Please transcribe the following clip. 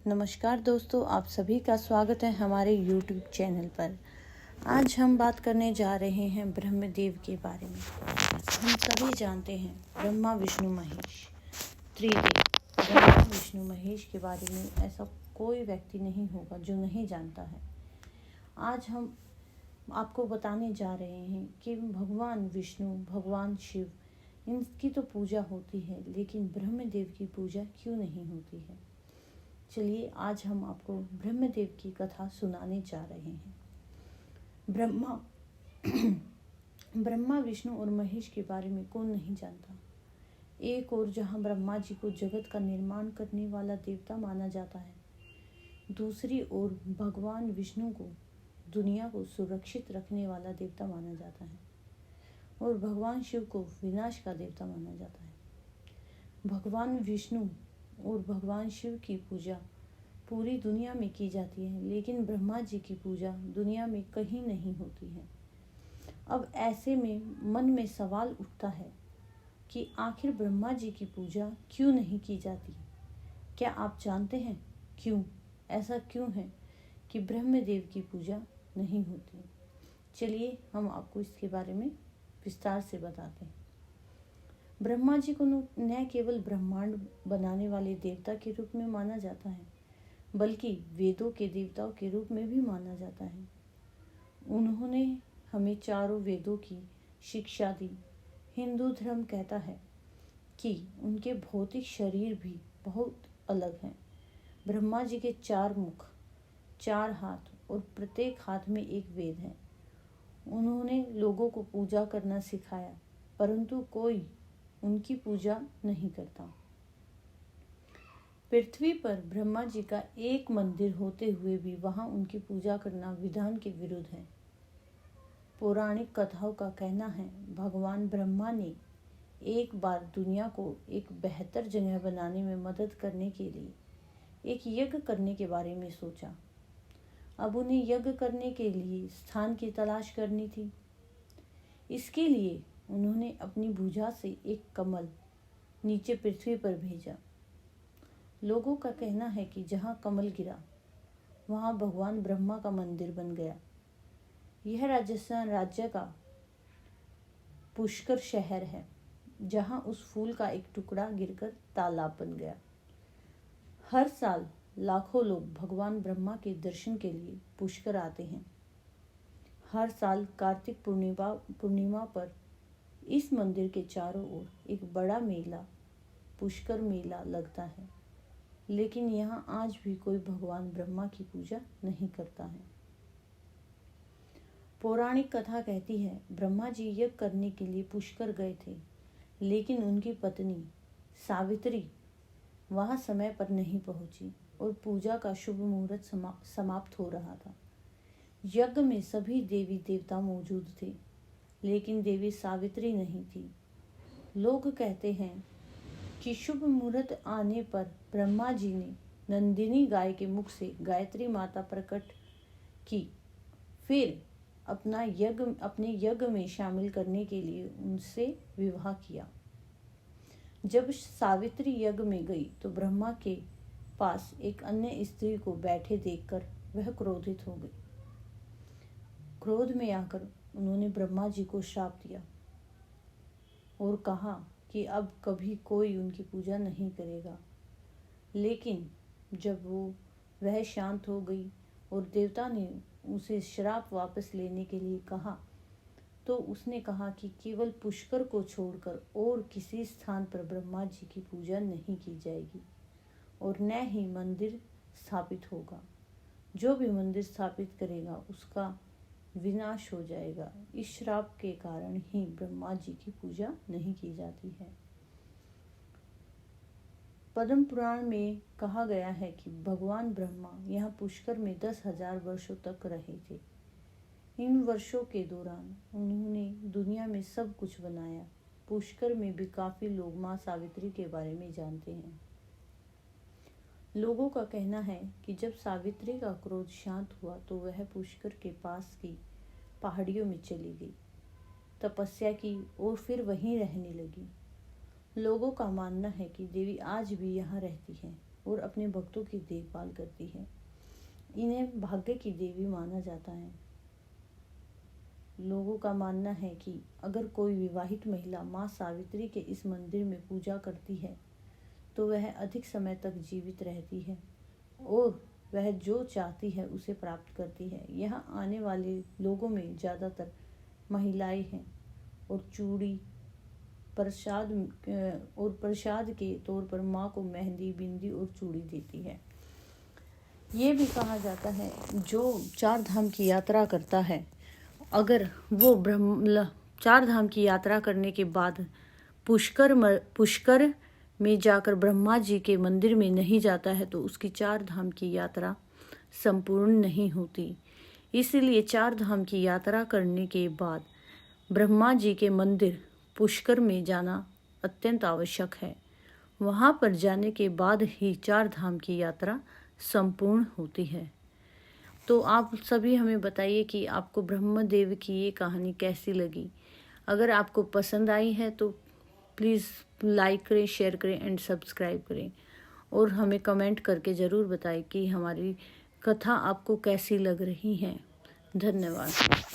नमस्कार दोस्तों, आप सभी का स्वागत है हमारे YouTube चैनल पर। आज हम बात करने जा रहे हैं ब्रह्मदेव के बारे में। हम सभी जानते हैं ब्रह्मा विष्णु महेश त्रिदेव। ब्रह्मा विष्णु महेश के बारे में ऐसा कोई व्यक्ति नहीं होगा जो नहीं जानता है। आज हम आपको बताने जा रहे हैं कि भगवान विष्णु, भगवान शिव, इनकी तो पूजा होती है, लेकिन ब्रह्मदेव की पूजा क्यों नहीं होती है। चलिए आज हम आपको ब्रह्मदेव की कथा सुनाने जा रहे हैं। ब्रह्मा विष्णु और महेश के बारे में कौन नहीं जानता। एक और जहां ब्रह्मा जी को जगत का निर्माण करने वाला देवता माना जाता है, दूसरी ओर भगवान विष्णु को दुनिया को सुरक्षित रखने वाला देवता माना जाता है और भगवान शिव को विनाश का देवता माना जाता है। भगवान विष्णु और भगवान शिव की पूजा पूरी दुनिया में की जाती है, लेकिन ब्रह्मा जी की पूजा दुनिया में कहीं नहीं होती है। अब ऐसे में मन में सवाल उठता है कि आखिर ब्रह्मा जी की पूजा क्यों नहीं की जाती। क्या आप जानते हैं क्यों? ऐसा क्यों है कि ब्रह्मदेव की पूजा नहीं होती। चलिए हम आपको इसके बारे में विस्तार से बताते हैं। ब्रह्मा जी को न केवल ब्रह्मांड बनाने वाले देवता के रूप में माना जाता है, बल्कि वेदों के देवताओं के रूप में भी माना जाता है। उन्होंने हमें चारों वेदों की शिक्षा दी। हिंदू धर्म कहता है कि उनके भौतिक शरीर भी बहुत अलग हैं। ब्रह्मा जी के 4 मुख, 4 हाथ और प्रत्येक हाथ में एक वेद है। उन्होंने लोगों को पूजा करना सिखाया, परंतु कोई उनकी पूजा नहीं करता। पृथ्वी पर ब्रह्मा जी का एक मंदिर होते हुए भी वहां उनकी पूजा करना विधान के विरुद्ध है। पौराणिक कथाओं का कहना है भगवान ब्रह्मा ने एक बार दुनिया को एक बेहतर जगह बनाने में मदद करने के लिए एक यज्ञ करने के बारे में सोचा। अब उन्हें यज्ञ करने के लिए स्थान की तलाश करनी थी। इसके लिए उन्होंने अपनी भुजा से एक कमल नीचे पृथ्वी पर भेजा। लोगों का कहना है कि जहाँ कमल गिरा वहाँ भगवान ब्रह्मा का मंदिर बन गया। यह राजस्थान राज्य का पुष्कर शहर है, जहाँ उस फूल का एक टुकड़ा गिरकर तालाब बन गया। हर साल लाखों लोग भगवान ब्रह्मा के दर्शन के लिए पुष्कर आते हैं। हर साल कार्तिक पूर्णिमा पर इस मंदिर के चारों ओर एक बड़ा मेला, पुष्कर मेला लगता है, लेकिन यहाँ आज भी कोई भगवान ब्रह्मा की पूजा नहीं करता है। पौराणिक कथा कहती है ब्रह्मा जी यज्ञ करने के लिए पुष्कर गए थे, लेकिन उनकी पत्नी सावित्री वहां समय पर नहीं पहुंची और पूजा का शुभ मुहूर्त समाप्त हो रहा था। यज्ञ में सभी देवी देवता मौजूद थे, लेकिन देवी सावित्री नहीं थी। लोग कहते हैं कि शुभ मुहूर्त आने पर ब्रह्मा जी ने नंदिनी गाय के मुख से गायत्री माता प्रकट की, फिर अपने यज्ञ में शामिल करने के लिए उनसे विवाह किया। जब सावित्री यज्ञ में गई तो ब्रह्मा के पास एक अन्य स्त्री को बैठे देखकर वह क्रोधित हो गई। क्रोध में आकर उन्होंने ब्रह्मा जी को श्राप दिया और कहा कि अब कभी कोई उनकी पूजा नहीं करेगा। लेकिन जब वह शांत हो गई और देवता ने उसे श्राप वापस लेने के लिए कहा, तो उसने कहा कि केवल पुष्कर को छोड़कर और किसी स्थान पर ब्रह्मा जी की पूजा नहीं की जाएगी और न ही मंदिर स्थापित होगा। जो भी मंदिर स्थापित करेगा उसका विनाश हो जाएगा। इस श्राप के कारण ही ब्रह्मा जी की पूजा नहीं की जाती है। पद्म पुराण में कहा गया है कि भगवान ब्रह्मा यहाँ पुष्कर में 10,000 वर्षों तक रहे थे। इन वर्षों के दौरान उन्होंने दुनिया में सब कुछ बनाया। पुष्कर में भी काफी लोग माँ सावित्री के बारे में जानते हैं। लोगों का कहना है कि जब सावित्री का क्रोध शांत हुआ तो वह पुष्कर के पास की पहाड़ियों में चली गई, तपस्या की और फिर वहीं रहने लगी। लोगों का मानना है कि देवी आज भी यहाँ रहती है और अपने भक्तों की देखभाल करती है। इन्हें भाग्य की देवी माना जाता है। लोगों का मानना है कि अगर कोई विवाहित महिला माँ सावित्री के इस मंदिर में पूजा करती है तो वह अधिक समय तक जीवित रहती है और वह जो चाहती है उसे प्राप्त करती है। यहाँ आने वाले लोगों में ज़्यादातर महिलाएं हैं और चूड़ी प्रसाद के तौर पर माँ को मेहंदी, बिंदी और चूड़ी देती है। ये भी कहा जाता है जो चार धाम की यात्रा करता है, अगर वो चार धाम की यात्रा करने के बाद पुष्कर में जाकर ब्रह्मा जी के मंदिर में नहीं जाता है तो उसकी चार धाम की यात्रा संपूर्ण नहीं होती। इसलिए चार धाम की यात्रा करने के बाद ब्रह्मा जी के मंदिर पुष्कर में जाना अत्यंत आवश्यक है। वहाँ पर जाने के बाद ही चार धाम की यात्रा संपूर्ण होती है। तो आप सभी हमें बताइए कि आपको ब्रह्मदेव की ये कहानी कैसी लगी। अगर आपको पसंद आई है तो प्लीज़ लाइक करें, शेयर करें एंड सब्सक्राइब करें और हमें कमेंट करके ज़रूर बताएं कि हमारी कथा आपको कैसी लग रही है। धन्यवाद।